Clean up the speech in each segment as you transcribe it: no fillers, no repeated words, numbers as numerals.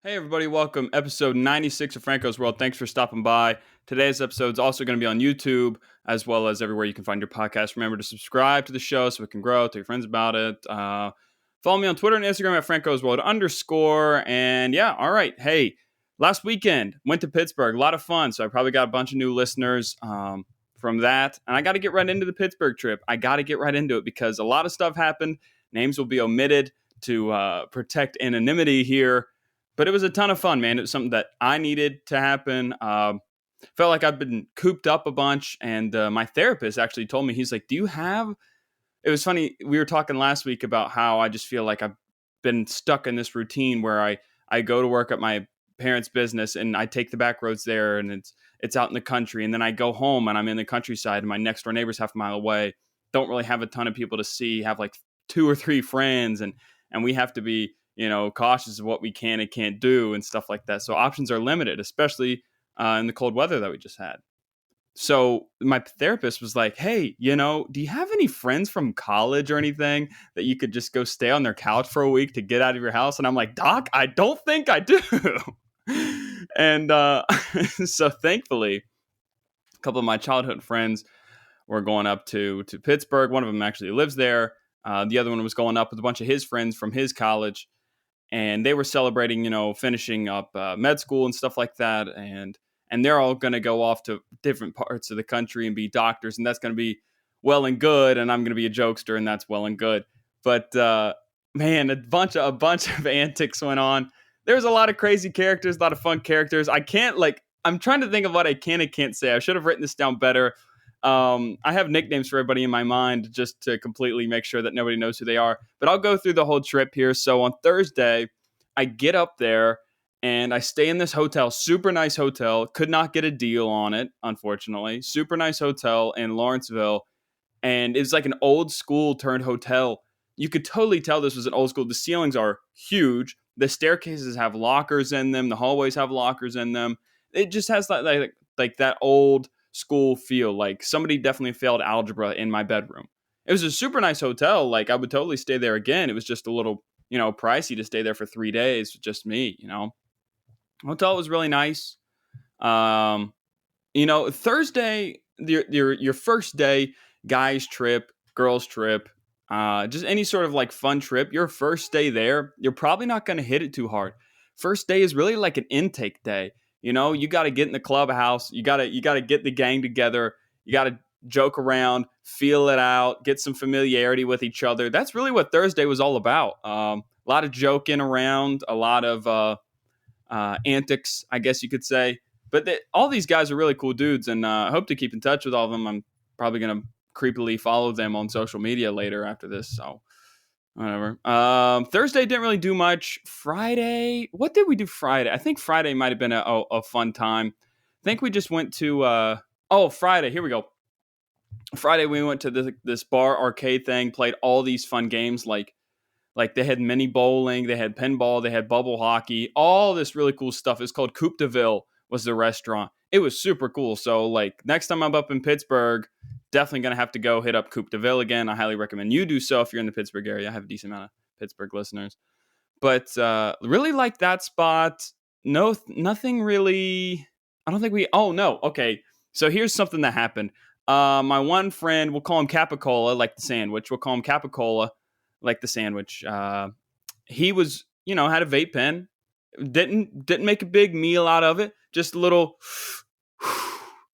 Hey everybody, welcome. Episode 96 of Franco's World. Thanks for stopping by. Today's episode is also going to be on YouTube as well as everywhere you can find your podcast. Remember to subscribe to the show so it can grow. Tell your friends about it. Follow me on Twitter and Instagram at Franco's World _. And yeah, all right. Hey, last weekend went to Pittsburgh. A lot of fun. So I probably got a bunch of new listeners from that. And I got to get right into the Pittsburgh trip. I got to get right into it because a lot of stuff happened. Names will be omitted to protect anonymity here. But it was a ton of fun, man. It was something that I needed to happen. Felt like I've been cooped up a bunch. And my therapist actually told me, he's like, do you have... It was funny. We were talking last week about how I just feel like I've been stuck in this routine where I go to work at my parents' business and I take the back roads there and it's out in the country. And then I go home and I'm in the countryside and my next door neighbor's half a mile away. Don't really have a ton of people to see, have like 2 or 3 friends. And we have to be, cautious of what we can and can't do and stuff like that. So options are limited, especially in the cold weather that we just had. So my therapist was like, hey, do you have any friends from college or anything that you could just go stay on their couch for a week to get out of your house? And I'm like, Doc, I don't think I do. And so thankfully, a couple of my childhood friends were going up to Pittsburgh. One of them actually lives there. The other one was going up with a bunch of his friends from his college. And they were celebrating, finishing up med school and stuff like that. And they're all going to go off to different parts of the country and be doctors. And that's going to be well and good. And I'm going to be a jokester, and that's well and good. But man, a bunch of antics went on. There's a lot of crazy characters, a lot of fun characters. I'm trying to think of what I can and can't say. I should have written this down better. I have nicknames for everybody in my mind just to completely make sure that nobody knows who they are. But I'll go through the whole trip here. So on Thursday, I get up there and I stay in this hotel, super nice hotel. Could not get a deal on it, unfortunately. Super nice hotel in Lawrenceville. And it's like an old school turned hotel. You could totally tell this was an old school. The ceilings are huge. The staircases have lockers in them. The hallways have lockers in them. It just has like that old school feel. Like somebody definitely failed algebra in my bedroom. It was a super nice hotel. Like I would totally stay there again. It was just a little, pricey to stay there for 3 days. Just me, Hotel was really nice. Thursday, your first day, guys trip, girls trip, just any sort of like fun trip. Your first day there, you're probably not going to hit it too hard. First day is really like an intake day. You got to get in the clubhouse. You got to get the gang together. You got to joke around, feel it out, get some familiarity with each other. That's really what Thursday was all about. A lot of joking around, a lot of antics, I guess you could say. But all these guys are really cool dudes, and I hope to keep in touch with all of them. I'm probably going to creepily follow them on social media later after this, so whatever. Thursday didn't really do much. Friday, what did we do Friday? I think Friday might have been a fun time. I think we just went to Friday. Here we go. Friday we went to this bar arcade thing, played all these fun games like they had mini bowling, they had pinball, they had bubble hockey, all this really cool stuff. It's called Coupe de Ville was the restaurant. It was super cool. So like next time I'm up in Pittsburgh, definitely going to have to go hit up Coupe de Ville again. I highly recommend you do so if you're in the Pittsburgh area. I have a decent amount of Pittsburgh listeners. But really like that spot. No, nothing really. I don't think we. Oh, no. Okay. So here's something that happened. My one friend, we'll call him Capicola, like the sandwich. We'll call him Capicola, like the sandwich. He was, had a vape pen. Didn't make a big meal out of it. Just a little,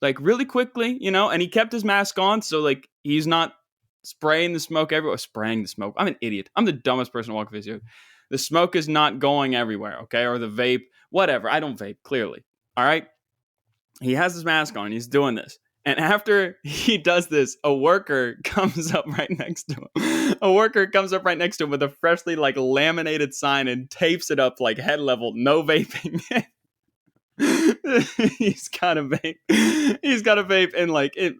like really quickly, and he kept his mask on. So like he's not spraying the smoke everywhere. Spraying the smoke. I'm an idiot. I'm the dumbest person to walk this here. The smoke is not going everywhere, okay? Or the vape, whatever. I don't vape, clearly. All right? He has his mask on. He's doing this. And after he does this, a worker comes up right next to him. A worker comes up right next to him with a freshly like laminated sign and tapes it up like head level, no vaping. He's got a vape. He's got a vape, and like it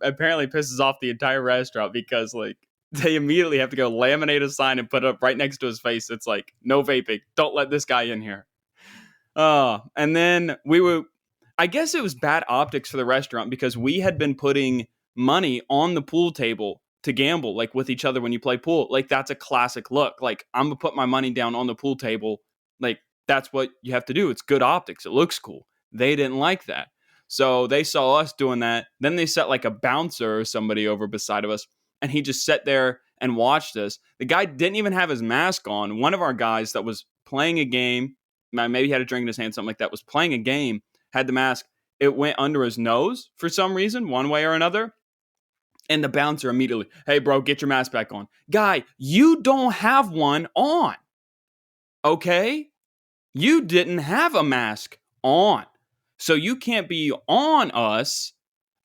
apparently pisses off the entire restaurant because like they immediately have to go laminate a sign and put it up right next to his face. It's like, no vaping. Don't let this guy in here. And then I guess it was bad optics for the restaurant because we had been putting money on the pool table to gamble, like with each other when you play pool. Like that's a classic look. Like I'm gonna put my money down on the pool table, like That's what you have to do. It's good optics. It looks cool. They didn't like that. So they saw us doing that. Then they set like a bouncer or somebody over beside of us, and he just sat there and watched us. The guy didn't even have his mask on. One of our guys that was playing a game, maybe he had a drink in his hand, something like that, was playing a game, had the mask. It went under his nose for some reason, one way or another. And the bouncer immediately, hey, bro, get your mask back on. Guy, you don't have one on. Okay? You didn't have a mask on. So you can't be on us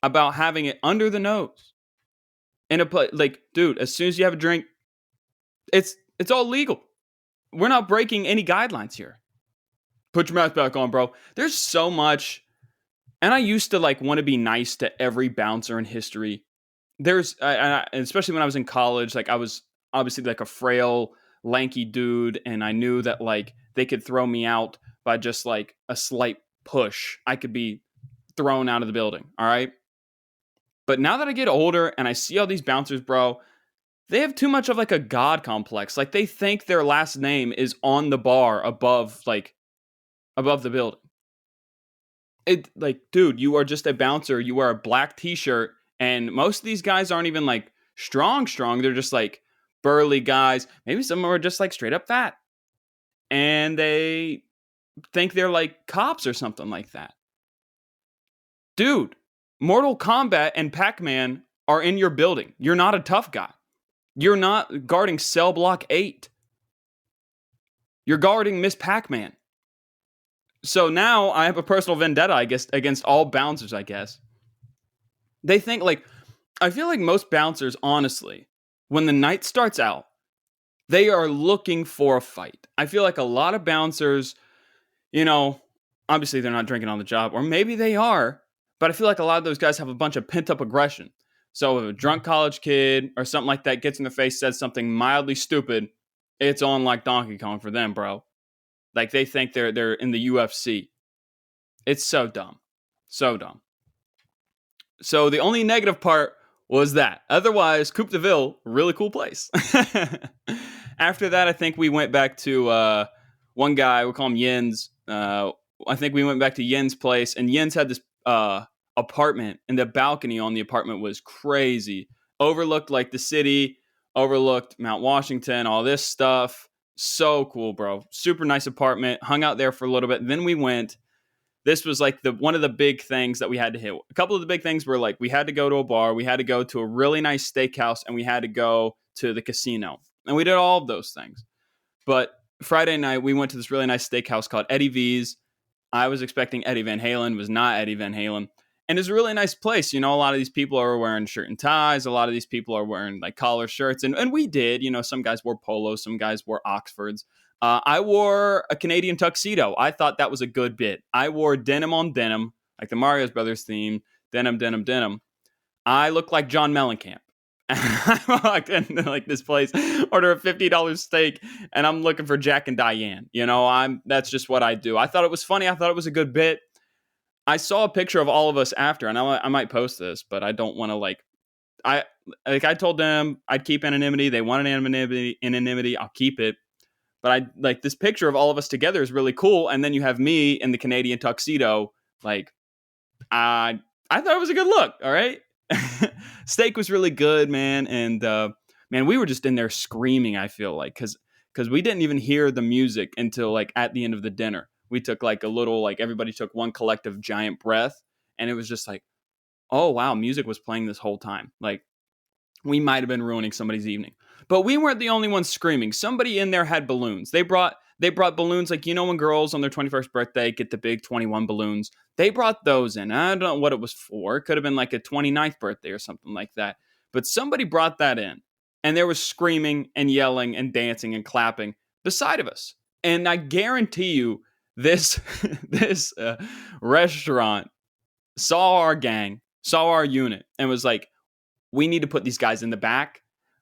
about having it under the nose. In a place, like, dude, as soon as you have a drink, it's all legal. We're not breaking any guidelines here. Put your mask back on, bro. There's so much. And I used to like want to be nice to every bouncer in history. Especially when I was in college, like I was obviously like a frail, lanky dude, and I knew that like they could throw me out by just like a slight push. I could be thrown out of the building. All right. But now that I get older and I see all these bouncers, bro, they have too much of like a God complex. Like they think their last name is on the bar above the building. It like, dude, you are just a bouncer. You wear a black t-shirt, and most of these guys aren't even like strong. They're just like burly guys. Maybe some are just like straight up fat. And they think they're like cops or something like that. Dude, Mortal Kombat and Pac-Man are in your building. You're not a tough guy. You're not guarding Cell Block 8. You're guarding Miss Pac-Man. So now I have a personal vendetta, I guess, against all bouncers, I guess. They think like, I feel like most bouncers, honestly, when the night starts out, they are looking for a fight. I feel like a lot of bouncers, you know, obviously they're not drinking on the job, or maybe they are, but I feel like a lot of those guys have a bunch of pent up aggression. So if a drunk college kid or something like that gets in their face, says something mildly stupid, it's on like Donkey Kong for them, bro. Like they think they're in the UFC. It's so dumb. So dumb. So the only negative part was that. Otherwise, Coupe de Ville, really cool place. After that, I think we went back to one guy, we'll call him Yin's. I think we went back to Yin's place, and Yin's had this apartment, and the balcony on the apartment was crazy. Overlooked like the city, overlooked Mount Washington, all this stuff. So cool, bro. Super nice apartment. Hung out there for a little bit. Then we went. This was like one of the big things that we had to hit. A couple of the big things were like we had to go to a bar, we had to go to a really nice steakhouse, and we had to go to the casino. And we did all of those things. But Friday night, we went to this really nice steakhouse called Eddie V's. I was expecting Eddie Van Halen, was not Eddie Van Halen. And it's a really nice place. You know, a lot of these people are wearing shirt and ties. A lot of these people are wearing like collar shirts. And we did, you know, some guys wore polos, some guys wore Oxfords. I wore a Canadian tuxedo. I thought that was a good bit. I wore denim on denim, like the Mario Brothers theme, denim, denim, denim. I looked like John Mellencamp. I walked into like this place, order a $50 steak, and I'm looking for Jack and Diane. You know, that's just what I do. I thought it was funny. I thought it was a good bit. I saw a picture of all of us after, and I might post this, but I don't want to I told them I'd keep anonymity. They wanted anonymity. I'll keep it. But I like this picture of all of us together is really cool. And then you have me in the Canadian tuxedo. Like, I thought it was a good look. All right. Steak was really good, man. And, man, we were just in there screaming, I feel like, because we didn't even hear the music until like at the end of the dinner. We took like a little, like everybody took one collective giant breath. And it was just like, oh, wow, music was playing this whole time. Like, we might have been ruining somebody's evening. But we weren't the only ones screaming. Somebody in there had balloons. They brought balloons, like, you know, when girls on their 21st birthday get the big 21 balloons. They brought those in. I don't know what it was for. It could have been like a 29th birthday or something like that. But somebody brought that in. And there was screaming and yelling and dancing and clapping beside of us. And I guarantee you, this restaurant saw our gang, saw our unit, and was like, we need to put these guys in the back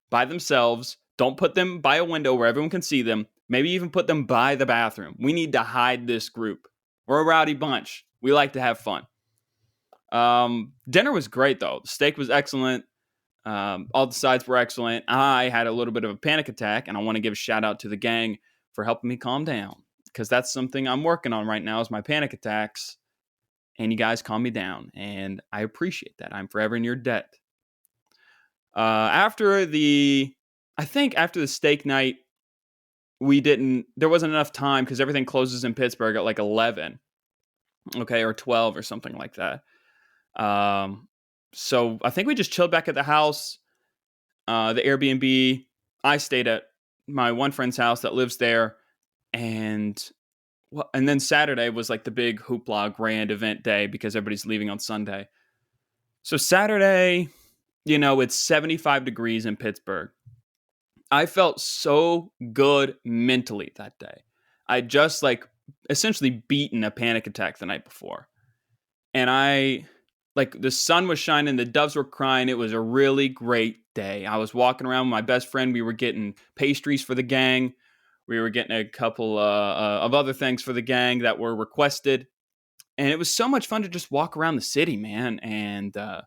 by themselves. Don't put them by a window where everyone can see them. Maybe even put them by the bathroom. We need to hide this group. We're a rowdy bunch. We like to have fun. Dinner was great, though. The steak was excellent. All the sides were excellent. I had a little bit of a panic attack, and I want to give a shout out to the gang for helping me calm down. because that's something I'm working on right now is my panic attacks. And you guys calm me down, and I appreciate that. I'm forever in your debt. After the steak night, there wasn't enough time because everything closes in Pittsburgh at like 11, okay, or 12 or something like that. So I think we just chilled back at the house, the Airbnb. I stayed at my one friend's house that lives there, and then Saturday was like the big hoopla grand event day because everybody's leaving on Sunday. So Saturday, it's 75 degrees in Pittsburgh. I felt so good mentally that day. I just essentially beaten a panic attack the night before. And the sun was shining, the doves were crying. It was a really great day. I was walking around with my best friend. We were getting pastries for the gang. We were getting a couple of other things for the gang that were requested. And it was so much fun to just walk around the city, man. And I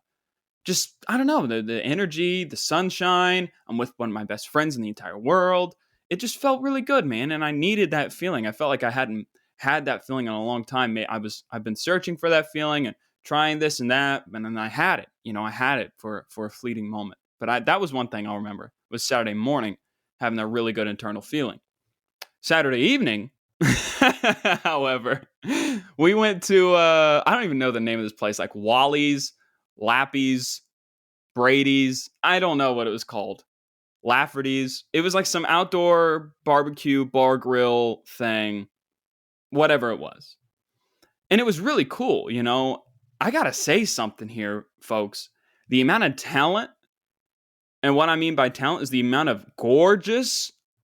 don't know, the energy, the sunshine. I'm with one of my best friends in the entire world. It just felt really good, man. And I needed that feeling. I felt like I hadn't had that feeling in a long time. I've been searching for that feeling and trying this and that. And then I had it, I had it for a fleeting moment. But that was one thing I'll remember was Saturday morning, having that really good internal feeling. Saturday evening, however, we went to, I don't even know the name of this place, like Wally's, Lappy's, Brady's. I don't know what it was called. Lafferty's. It was like some outdoor barbecue bar grill thing, whatever it was. And it was really cool, I got to say something here, folks. The amount of talent, and what I mean by talent is the amount of gorgeous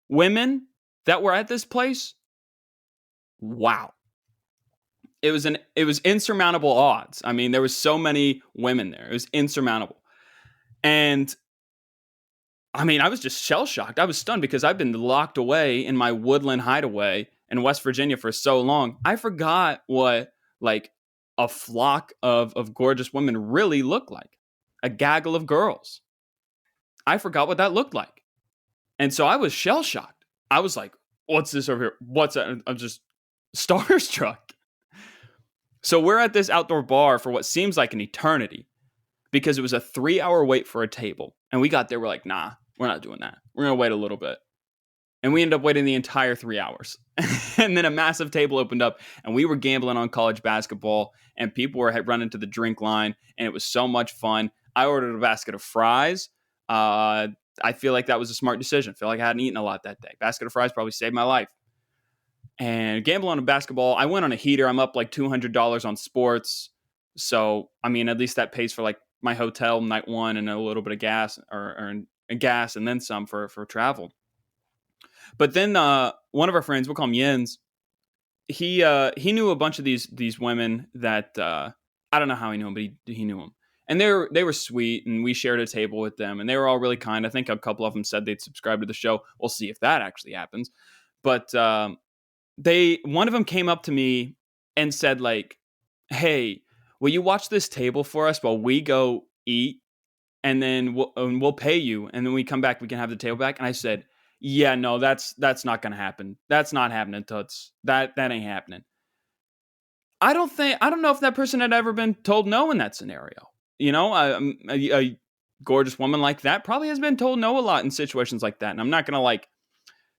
women that were at this place. Wow. It was insurmountable odds. I mean, there was so many women there. It was insurmountable. And I mean, I was just shell-shocked. I was stunned because I've been locked away in my woodland hideaway in West Virginia for so long. I forgot what like a flock of gorgeous women really looked like. A gaggle of girls. I forgot what that looked like. And so I was shell-shocked. I was like, what's this over here? What's that? I'm just starstruck. So we're at this outdoor bar for what seems like an eternity because it was a 3-hour wait for a table. And we got there, we're like, nah, we're not doing that. We're going to wait a little bit. And we ended up waiting the entire 3 hours. And then a massive table opened up and we were gambling on college basketball and people were running to the drink line and it was so much fun. I ordered a basket of fries. I feel like that was a smart decision. I feel like I hadn't eaten a lot that day. Basket of fries probably saved my life. And gamble on a basketball, I went on a heater. I'm up like $200 on sports. So, I mean, at least that pays for like my hotel night one and a little bit of gas or gas and then some for travel. But then one of our friends, we'll call him Jens, he knew a bunch of these women that I don't know how he knew them, but he knew them. And they were sweet, and we shared a table with them, and they were all really kind. I think a couple of them said they'd subscribe to the show. We'll see if that actually happens. But one of them came up to me and said, like, hey, will you watch this table for us while we go eat, and then we'll pay you, and then we come back, we can have the table back? And I said, yeah, no, that's not going to happen. That's not happening, Toots. That ain't happening. I don't know if that person had ever been told no in that scenario. A gorgeous woman like that probably has been told no a lot in situations like that. And I'm not going to like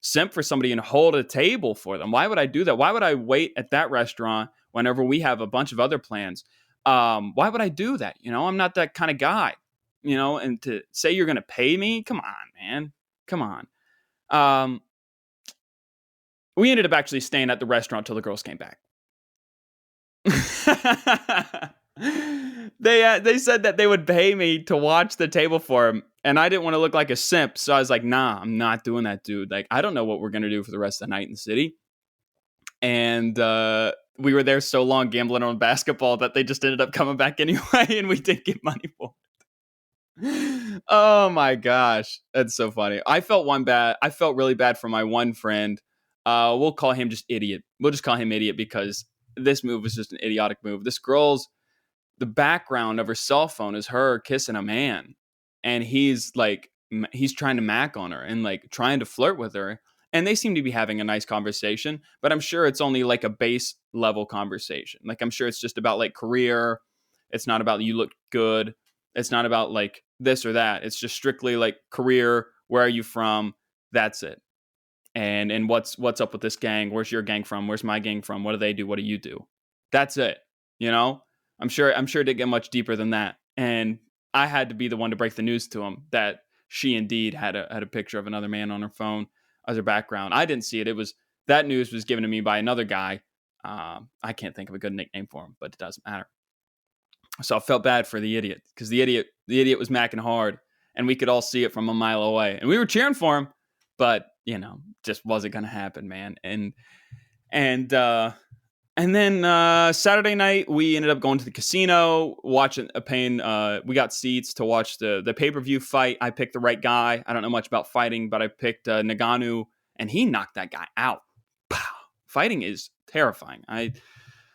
simp for somebody and hold a table for them. Why would I do that? Why would I wait at that restaurant whenever we have a bunch of other plans? Why would I do that? I'm not that kind of guy, and to say you're going to pay me, come on, man. Come on. We ended up actually staying at the restaurant till the girls came back. They said that they would pay me to watch the table for them, and I didn't want to look like a simp, so I was like, nah, I'm not doing that, dude. Like, I don't know what we're gonna do for the rest of the night in the city. And we were there so long gambling on basketball that they just ended up coming back anyway, and we didn't get money for it. Oh my gosh, that's so funny. I felt really bad for my one friend. We'll call him just idiot. We'll just call him idiot because this move was just an idiotic move. The background of her cell phone is her kissing a man, and he's trying to mac on her and like trying to flirt with her. and they seem to be having a nice conversation, but I'm sure it's only like a base level conversation. Like, I'm sure it's just about like career. It's not about you look good. It's not about like this or that. It's just strictly like career. Where are you from? That's it. And what's up with this gang? Where's your gang from? Where's my gang from? What do they do? What do you do? That's it. You know, I'm sure it didn't get much deeper than that. And I had to be the one to break the news to him that she indeed had a picture of another man on her phone as her background. I didn't see it. That news was given to me by another guy. I can't think of a good nickname for him, but it doesn't matter. So I felt bad for the idiot because the idiot was macking hard, and we could all see it from a mile away, and we were cheering for him, but just wasn't gonna happen, man. And then Saturday night we ended up going to the casino, watching we got seats to watch the pay-per-view fight. I picked the right guy. I don't know much about fighting, but I picked Nagano, and he knocked that guy out. Pow. Fighting is terrifying.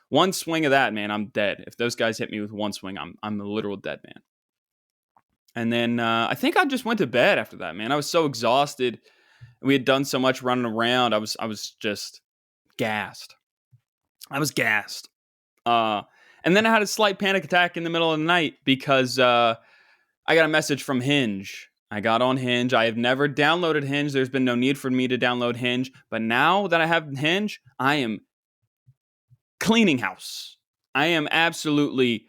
One swing of that, man, I'm dead. If those guys hit me with one swing, I'm a literal dead man. And then I think I just went to bed after that, man. I was so exhausted. We had done so much running around. I was just gassed. I was gassed. And then I had a slight panic attack in the middle of the night because I got a message from Hinge. I got on Hinge. I have never downloaded Hinge. There's been no need for me to download Hinge. But now that I have Hinge, I am cleaning house. I am absolutely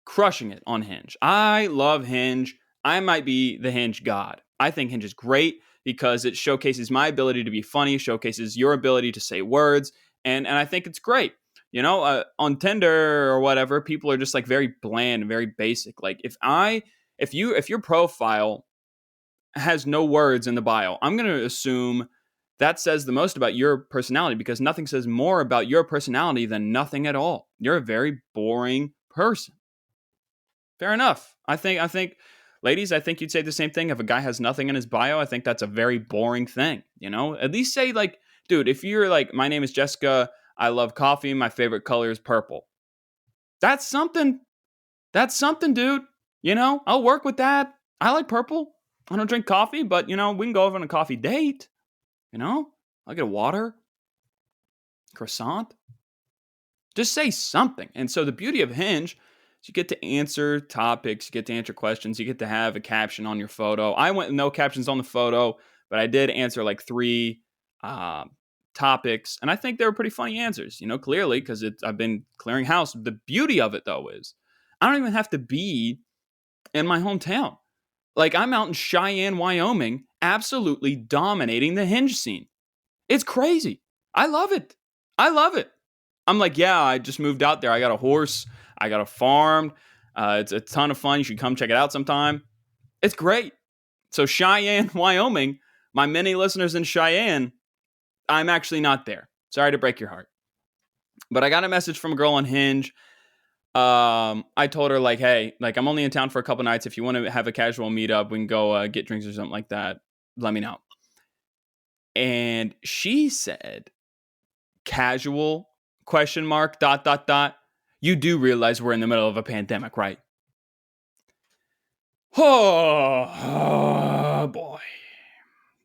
crushing it on Hinge. I love Hinge. I might be the Hinge God. I think Hinge is great because it showcases my ability to be funny, showcases your ability to say words, and I think it's great. On Tinder or whatever, people are just like very bland, very basic. Like if your profile has no words in the bio, I'm going to assume that says the most about your personality because nothing says more about your personality than nothing at all. You're a very boring person. Fair enough. I think, ladies, I think you'd say the same thing. If a guy has nothing in his bio, I think that's a very boring thing. At least say like, dude, if you're like, my name is Jessica, I love coffee, my favorite color is purple. That's something. That's something, dude. I'll work with that. I like purple. I don't drink coffee, but we can go over on a coffee date. I'll get a water, croissant. Just say something. And so the beauty of Hinge is you get to answer topics, you get to answer questions, you get to have a caption on your photo. I went with no captions on the photo, but I did answer like 3 topics, and I think they were pretty funny answers, clearly, because I've been clearing house. The beauty of it, though, is I don't even have to be in my hometown. Like, I'm out in Cheyenne, Wyoming, absolutely dominating the Hinge scene. It's crazy. I love it. I'm like, yeah, I just moved out there. I got a horse. I got a farm. It's a ton of fun. You should come check it out sometime. It's great. So Cheyenne, Wyoming, my many listeners in Cheyenne, I'm actually not there. Sorry to break your heart. But I got a message from a girl on Hinge. I told her like, hey, like I'm only in town for a couple nights. If you want to have a casual meetup, we can go get drinks or something like that. Let me know. And she said, casual ? You do realize we're in the middle of a pandemic, right? Oh boy.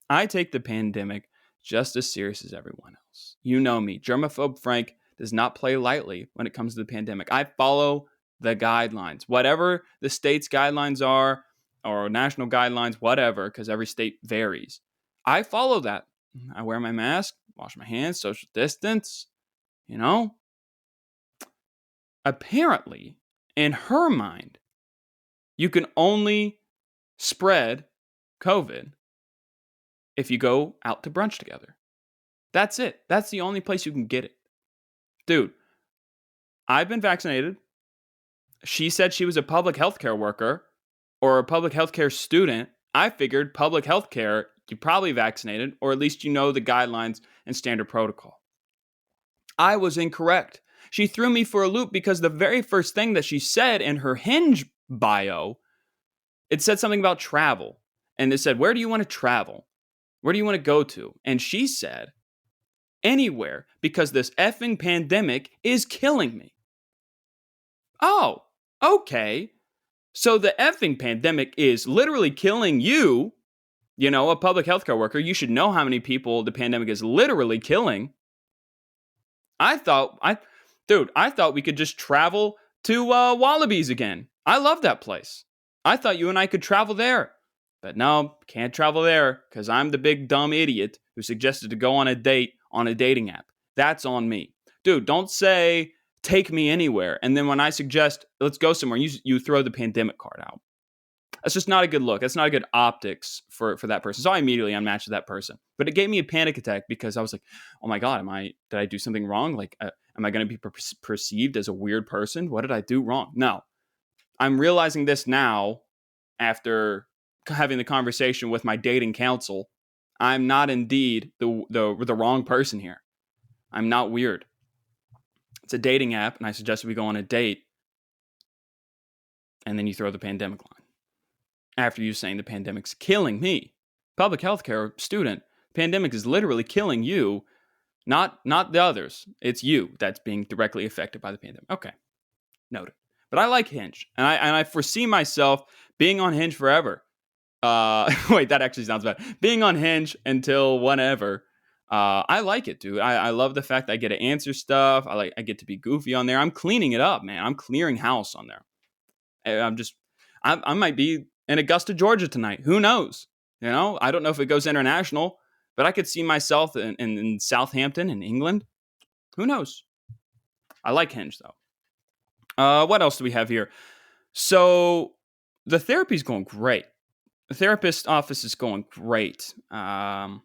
I take the pandemic just as serious as everyone else. You know me. Germaphobe Frank does not play lightly when it comes to the pandemic. I follow the guidelines. Whatever the state's guidelines are, or national guidelines, whatever, because every state varies. I follow that. I wear my mask, wash my hands, social distance, Apparently, in her mind, you can only spread COVID if you go out to brunch together. That's it. That's the only place you can get it. Dude, I've been vaccinated. She said she was a public healthcare worker or a public healthcare student. I figured public healthcare, you probably vaccinated, or at least you know the guidelines and standard protocol. I was incorrect. She threw me for a loop because the very first thing that she said in her Hinge bio, it said something about travel. And it said, where do you want to travel? Where do you want to go to? And she said, anywhere, because this effing pandemic is killing me. Oh, okay. So the effing pandemic is literally killing you, A public healthcare worker, you should know how many people the pandemic is literally killing. I thought we could just travel to Wallabies again. I love that place. I thought you and I could travel there. But no, can't travel there because I'm the big dumb idiot who suggested to go on a date on a dating app. That's on me. Dude, don't say take me anywhere. And then when I suggest let's go somewhere, you throw the pandemic card out. That's just not a good look. That's not a good optics for that person. So I immediately unmatched that person. But it gave me a panic attack because I was like, oh my God, did I do something wrong? Like, am I going to be perceived as a weird person? What did I do wrong? No. I'm realizing this now after having the conversation with my dating counsel. I'm not indeed the wrong person here. I'm not weird. It's a dating app, and I suggested we go on a date. And then you throw the pandemic line. After you saying the pandemic's killing me. Public healthcare student, pandemic is literally killing you, not the others. It's you that's being directly affected by the pandemic. Okay, noted. But I like Hinge, and I foresee myself being on Hinge forever. Wait, that actually sounds bad. Being on Hinge until whenever. I like it, dude. I love the fact that I get to answer stuff. I get to be goofy on there. I'm cleaning it up, man. I'm clearing house on there. I might be in Augusta, Georgia tonight. Who knows? I don't know if it goes international, but I could see myself in Southampton in England. Who knows? I like Hinge, though. What else do we have here? So the therapy's going great. The therapist office is going great. I'm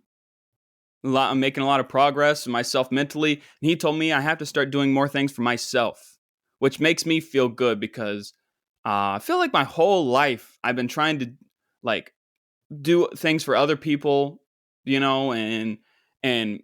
making a lot of progress myself mentally. And he told me I have to start doing more things for myself, which makes me feel good because I feel like my whole life I've been trying to do things for other people, and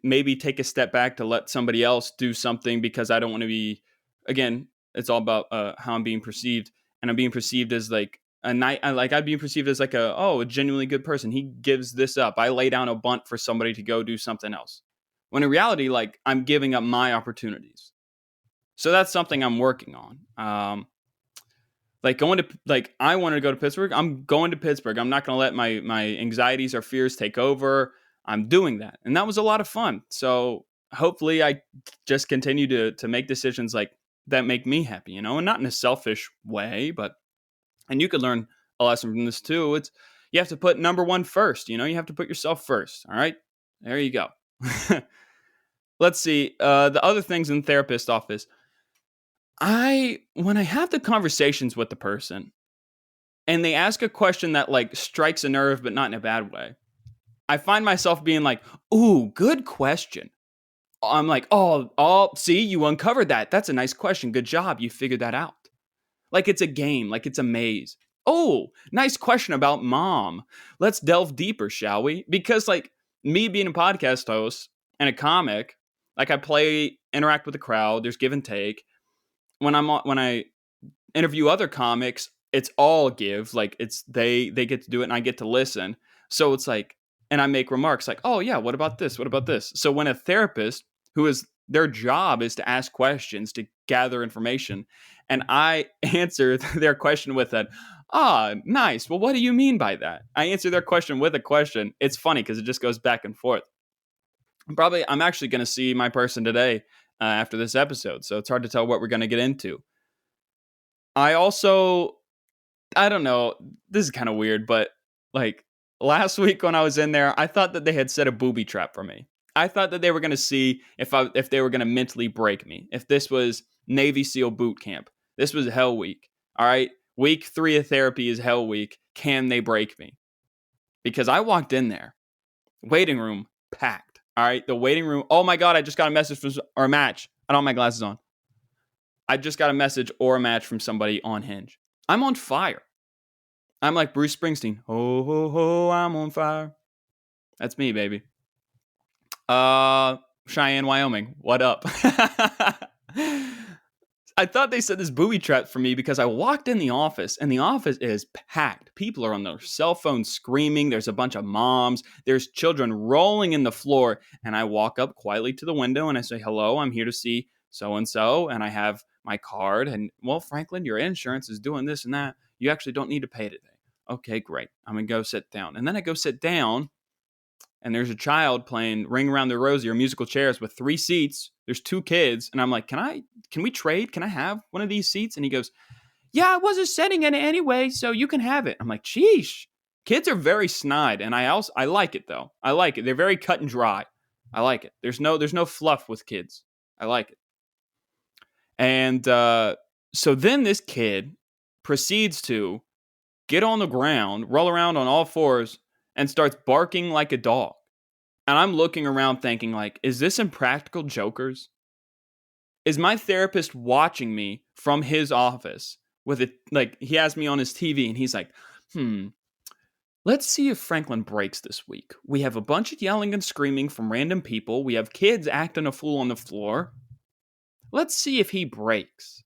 maybe take a step back to let somebody else do something because I don't want to be, again, it's all about how I'm being perceived, and I'm being perceived as I'd be perceived as a genuinely good person. He gives this up. I lay down a bunt for somebody to go do something else. When in reality, I'm giving up my opportunities. So that's something I'm working on. I wanted to go to Pittsburgh. I'm going to Pittsburgh. I'm not going to let my anxieties or fears take over. I'm doing that. And that was a lot of fun. So hopefully I just continue to make decisions that make me happy, and not in a selfish way, and you could learn a lesson from this too. You have to put number one first, you have to put yourself first. All right. There you go. Let's see. The other things in the therapist office. When I have the conversations with the person and they ask a question that strikes a nerve, but not in a bad way, I find myself being like, ooh, good question. I'm like, oh, see, you uncovered that. That's a nice question. Good job. You figured that out. Like it's a game, like it's a maze. Oh, nice question about mom. Let's delve deeper, shall we? Because me being a podcast host and a comic, I interact with the crowd. There's give and take. When I interview other comics, it's all give. It's they get to do it and I get to listen. So it's and I make remarks oh yeah, what about this? What about this? So when a therapist their job is to ask questions, to gather information, and I answer their question with nice. Well, what do you mean by that? I answer their question with a question. It's funny because it just goes back and forth. I'm actually going to see my person today after this episode, so it's hard to tell what we're going to get into. I don't know, this is kind of weird, but last week when I was in there, I thought that they had set a booby trap for me. I thought that they were going to see if they were going to mentally break me. If this was Navy SEAL boot camp. This was Hell Week. All right. Week 3 of therapy is Hell Week. Can they break me? Because I walked in there. Waiting room packed. All right. The waiting room. Oh my God. I just got a message or a match. I don't have my glasses on. I just got a message or a match from somebody on Hinge. I'm on fire. I'm like Bruce Springsteen. Ho, ho, ho, I'm on fire. That's me, baby. Cheyenne, Wyoming. What up? I thought they said this booby trap for me because I walked in the office and the office is packed. People are on their cell phones screaming. There's a bunch of moms. There's children rolling in the floor. And I walk up quietly to the window and I say, hello, I'm here to see so-and-so. And I have my card. And well, Franklin, your insurance is doing this and that. You actually don't need to pay today. Okay, great. I'm going to go sit down. And then I go sit down, and there's a child playing Ring Around the Rosie or musical chairs with 3 seats. There's 2 kids. And I'm like, can we trade? Can I have one of these seats? And he goes, yeah, I wasn't sitting in it anyway, so you can have it. I'm like, sheesh. Kids are very snide, and I like it though. I like it. They're very cut and dry. I like it. There's no fluff with kids. I like it. And so then this kid proceeds to get on the ground, roll around on all fours, and starts barking like a dog. And I'm looking around thinking, like, is this Impractical Jokers? Is my therapist watching me from his office with it? Like, he has me on his TV, and he's like, let's see if Franklin breaks this week. We have a bunch of yelling and screaming from random people. We have kids acting a fool on the floor. Let's see if he breaks.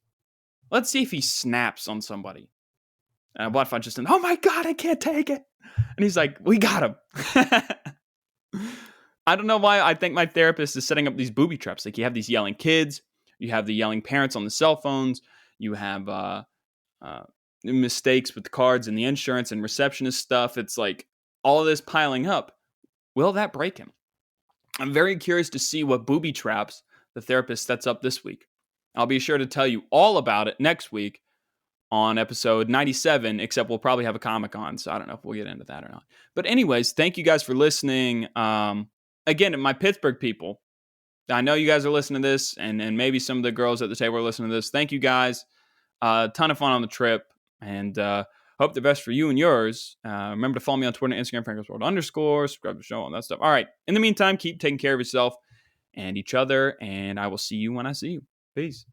Let's see if he snaps on somebody. And what if I just said, oh my God, I can't take it. And he's like, we got him. I don't know why I think my therapist is setting up these booby traps. Like, you have these yelling kids. You have the yelling parents on the cell phones. You have mistakes with the cards and the insurance and receptionist stuff. It's like all of this piling up. Will that break him? I'm very curious to see what booby traps the therapist sets up this week. I'll be sure to tell you all about it next week on episode 97, except we'll probably have a Comic-Con, so I don't know if we'll get into that or not. But anyways, thank you guys for listening. Again, my Pittsburgh people, I know you guys are listening to this, and maybe some of the girls at the table are listening to this. Thank you guys. Ton of fun on the trip, and hope the best for you and yours. Remember to follow me on Twitter and Instagram, FrankosWorld_, subscribe to the show, all that stuff. All right. In the meantime, keep taking care of yourself and each other, and I will see you when I see you. Peace.